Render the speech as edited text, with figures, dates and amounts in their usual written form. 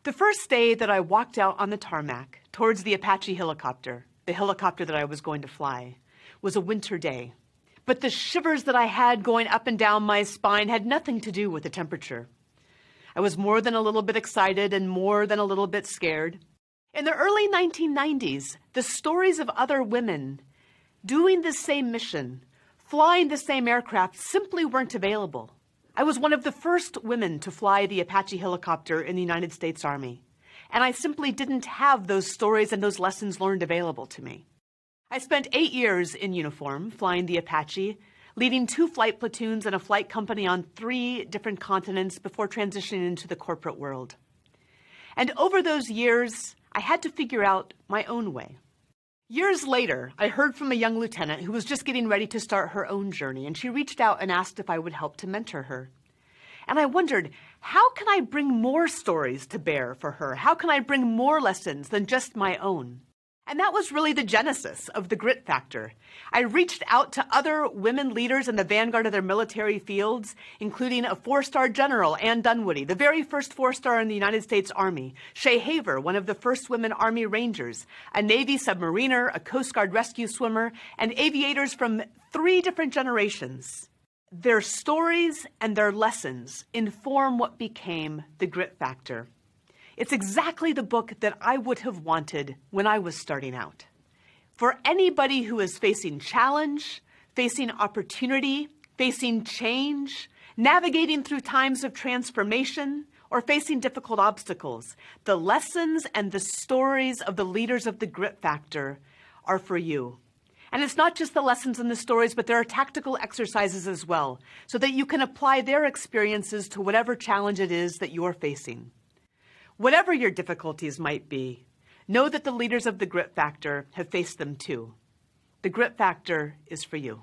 The first day that I walked out on the tarmac towards the Apache helicopter, the helicopter that I was going to fly, was a winter day. But the shivers that I had going up and down my spine had nothing to do with the temperature. I was more than a little bit excited and more than a little bit scared. In the early 1990s, the stories of other women doing the same mission, flying the same aircraft, simply weren't available. I was one of the first women to fly the Apache helicopter in the United States Army, and I simply didn't have those stories and those lessons learned available to me. I spent 8 years in uniform flying the Apache, leading 2 flight platoons and a flight company on 3 different continents before transitioning into the corporate world. And over those years, I had to figure out my own way. Years later, I heard from a young lieutenant who was just getting ready to start her own journey, and she reached out and asked if I would help to mentor her. And I wondered, how can I bring more stories to bear for her? How can I bring more lessons than just my own? And that was really the genesis of the Grit Factor. I reached out to other women leaders in the vanguard of their military fields, including a 4-star general, Ann Dunwoody, the very first 4-star in the United States Army, Shay Haver, one of the first women Army Rangers, a Navy submariner, a Coast Guard rescue swimmer, and aviators from 3 different generations. Their stories and their lessons inform what became the Grit Factor. It's exactly the book that I would have wanted when I was starting out. For anybody who is facing challenge, facing opportunity, facing change, navigating through times of transformation, or facing difficult obstacles, the lessons and the stories of the leaders of the Grit Factor are for you. And it's not just the lessons and the stories, but there are tactical exercises as well, so that you can apply their experiences to whatever challenge it is that you're facing. Whatever your difficulties might be, know that the leaders of the Grit Factor have faced them too. The Grit Factor is for you.